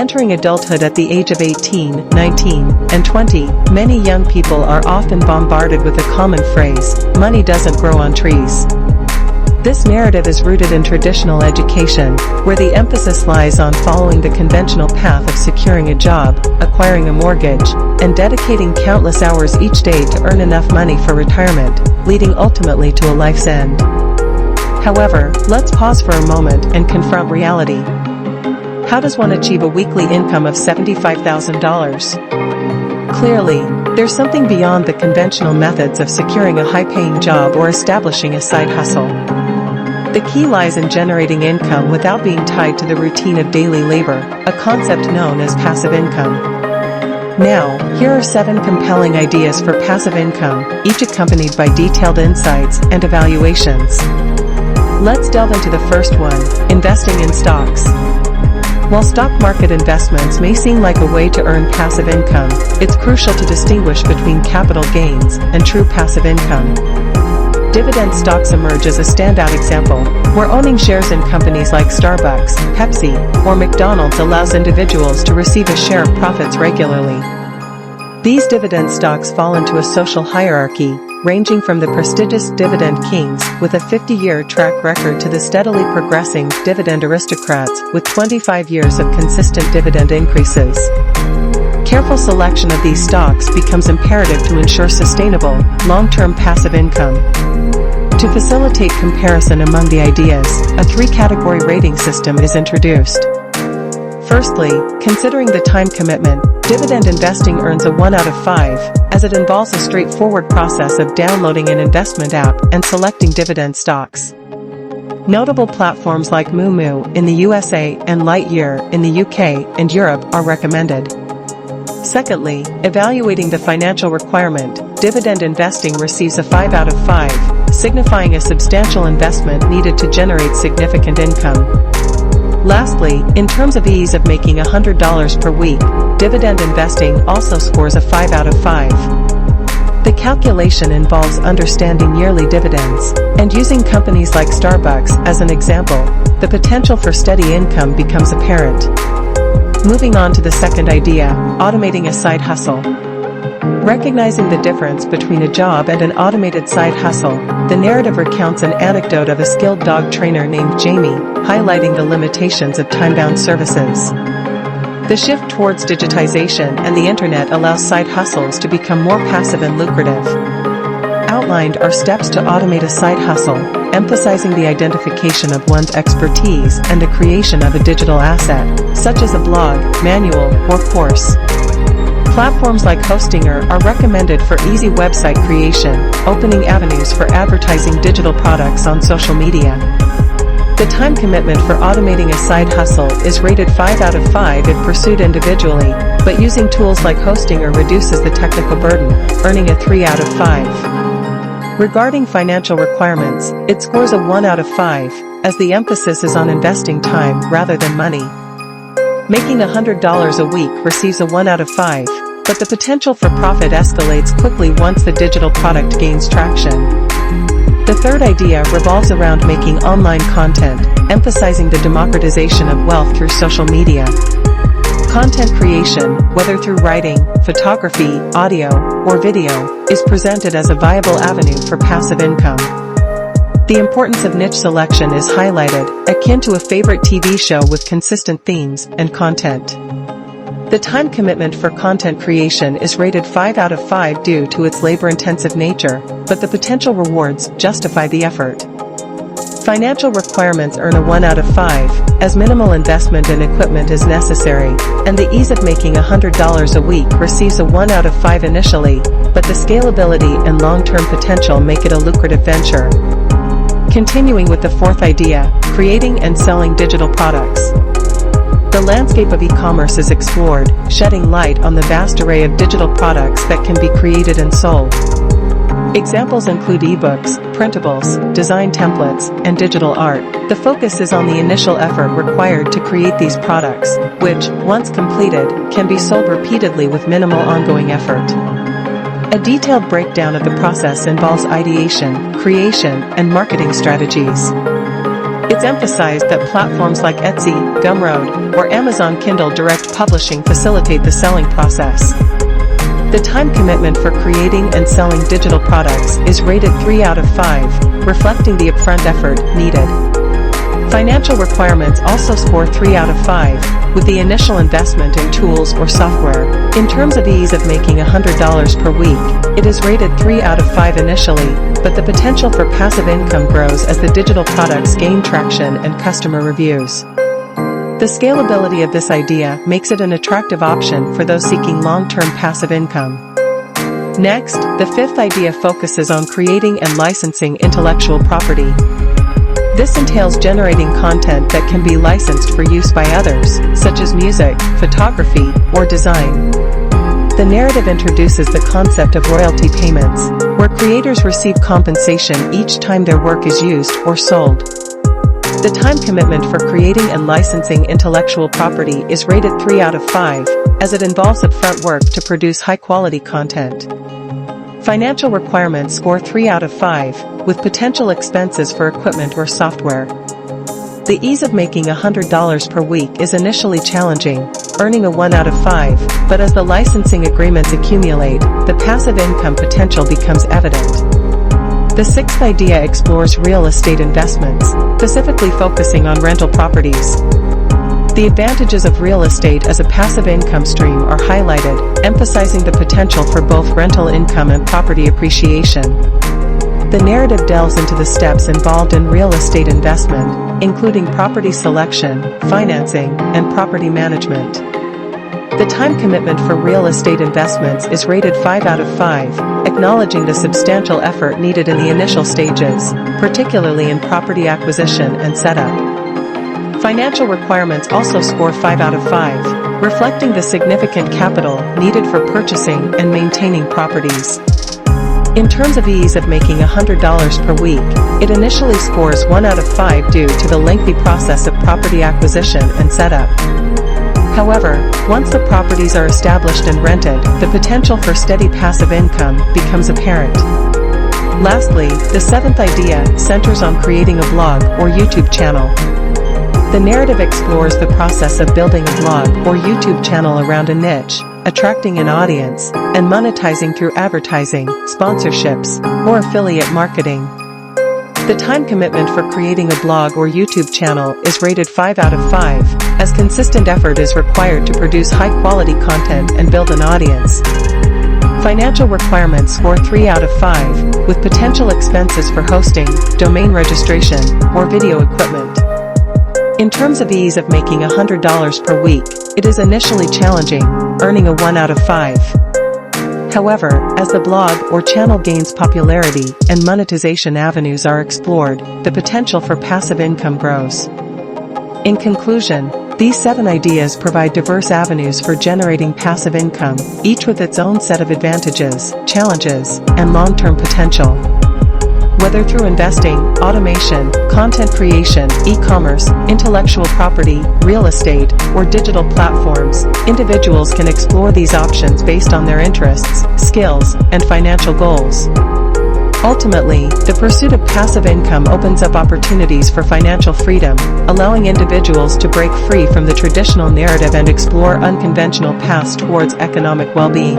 Entering adulthood at the age of 18, 19, and 20, many young people are often bombarded with the common phrase, "Money doesn't grow on trees." This narrative is rooted in traditional education, where the emphasis lies on following the conventional path of securing a job, acquiring a mortgage, and dedicating countless hours each day to earn enough money for retirement, leading ultimately to a life's end. However, let's pause for a moment and confront reality. How does one achieve a weekly income of $75,000? Clearly, there's something beyond the conventional methods of securing a high-paying job or establishing a side hustle. The key lies in generating income without being tied to the routine of daily labor, a concept known as passive income. Now, here are 7 compelling ideas for passive income, each accompanied by detailed insights and evaluations. Let's delve into the first one, investing in stocks. While stock market investments may seem like a way to earn passive income, it's crucial to distinguish between capital gains and true passive income. Dividend stocks emerge as a standout example, where owning shares in companies like Starbucks, Pepsi, or McDonald's allows individuals to receive a share of profits regularly. These dividend stocks fall into a social hierarchy, ranging from the prestigious dividend kings with a 50-year track record to the steadily progressing dividend aristocrats with 25 years of consistent dividend increases. Careful selection of these stocks becomes imperative to ensure sustainable, long-term passive income. To facilitate comparison among the ideas, a 3-category rating system is introduced. Firstly, considering the time commitment, dividend investing earns a 1 out of 5, as it involves a straightforward process of downloading an investment app and selecting dividend stocks. Notable platforms like Moomoo in the USA and Lightyear in the UK and Europe are recommended. Secondly, evaluating the financial requirement, dividend investing receives a 5 out of 5, signifying a substantial investment needed to generate significant income. Lastly, in terms of ease of making $100 per week, dividend investing also scores a 5 out of 5. The calculation involves understanding yearly dividends, and using companies like Starbucks as an example, the potential for steady income becomes apparent. Moving on to the second idea, automating a side hustle. Recognizing the difference between a job and an automated side hustle, the narrative recounts an anecdote of a skilled dog trainer named Jamie, highlighting the limitations of time-bound services. The shift towards digitization and the internet allows side hustles to become more passive and lucrative. Outlined are steps to automate a side hustle, emphasizing the identification of one's expertise and the creation of a digital asset, such as a blog, manual, or course. Platforms like Hostinger are recommended for easy website creation, opening avenues for advertising digital products on social media. The time commitment for automating a side hustle is rated 5 out of 5 if pursued individually, but using tools like Hostinger reduces the technical burden, earning a 3 out of 5. Regarding financial requirements, it scores a 1 out of 5, as the emphasis is on investing time rather than money. Making $100 a week receives a 1 out of 5, but the potential for profit escalates quickly once the digital product gains traction. The third idea revolves around making online content, emphasizing the democratization of wealth through social media. Content creation, whether through writing, photography, audio, or video, is presented as a viable avenue for passive income. The importance of niche selection is highlighted, akin to a favorite TV show with consistent themes and content. The time commitment for content creation is rated 5 out of 5 due to its labor-intensive nature, but the potential rewards justify the effort. Financial requirements earn a 1 out of 5, as minimal investment in equipment is necessary, and the ease of making $100 a week receives a 1 out of 5 initially, but the scalability and long-term potential make it a lucrative venture. Continuing with the fourth idea, creating and selling digital products. The landscape of e-commerce is explored, shedding light on the vast array of digital products that can be created and sold. Examples include ebooks, printables, design templates, and digital art. The focus is on the initial effort required to create these products, which, once completed, can be sold repeatedly with minimal ongoing effort. A detailed breakdown of the process involves ideation, creation, and marketing strategies. It's It's emphasized that platforms like Etsy, Gumroad, or Amazon Kindle Direct Publishing facilitate the selling process. The time commitment for creating and selling digital products is rated 3 out of 5, reflecting the upfront effort needed. Financial requirements also score 3 out of 5, with the initial investment in tools or software. In terms of ease of making $100 per week, it is rated 3 out of 5 initially, but the potential for passive income grows as the digital products gain traction and customer reviews. The scalability of this idea makes it an attractive option for those seeking long-term passive income. Next, the fifth idea focuses on creating and licensing intellectual property. This entails generating content that can be licensed for use by others, such as music, photography, or design. The narrative introduces the concept of royalty payments, where creators receive compensation each time their work is used or sold. The time commitment for creating and licensing intellectual property is rated 3 out of 5, as it involves upfront work to produce high-quality content. Financial requirements score 3 out of 5, with potential expenses for equipment or software. The ease of making $100 per week is initially challenging, earning a 1 out of 5, but as the licensing agreements accumulate, the passive income potential becomes evident. The sixth idea explores real estate investments, specifically focusing on rental properties. The advantages of real estate as a passive income stream are highlighted, emphasizing the potential for both rental income and property appreciation. The narrative delves into the steps involved in real estate investment, including property selection, financing, and property management. The time commitment for real estate investments is rated 5 out of 5, acknowledging the substantial effort needed in the initial stages, particularly in property acquisition and setup. Financial requirements also score 5 out of 5, reflecting the significant capital needed for purchasing and maintaining properties. In terms of ease of making $100 per week, it initially scores 1 out of 5 due to the lengthy process of property acquisition and setup. However, once the properties are established and rented, the potential for steady passive income becomes apparent. Lastly, the seventh idea centers on creating a blog or YouTube channel. The narrative explores the process of building a blog or YouTube channel around a niche, attracting an audience, and monetizing through advertising, sponsorships, or affiliate marketing. The time commitment for creating a blog or YouTube channel is rated 5 out of 5, as consistent effort is required to produce high-quality content and build an audience. Financial requirements score 3 out of 5, with potential expenses for hosting, domain registration, or video equipment. In terms of ease of making $100 per week, it is initially challenging, earning a 1 out of 5. However, as the blog or channel gains popularity and monetization avenues are explored, the potential for passive income grows. In conclusion, these 7 ideas provide diverse avenues for generating passive income, each with its own set of advantages, challenges, and long-term potential. Whether through investing, automation, content creation, e-commerce, intellectual property, real estate, or digital platforms, individuals can explore these options based on their interests, skills, and financial goals. Ultimately, the pursuit of passive income opens up opportunities for financial freedom, allowing individuals to break free from the traditional narrative and explore unconventional paths towards economic well-being.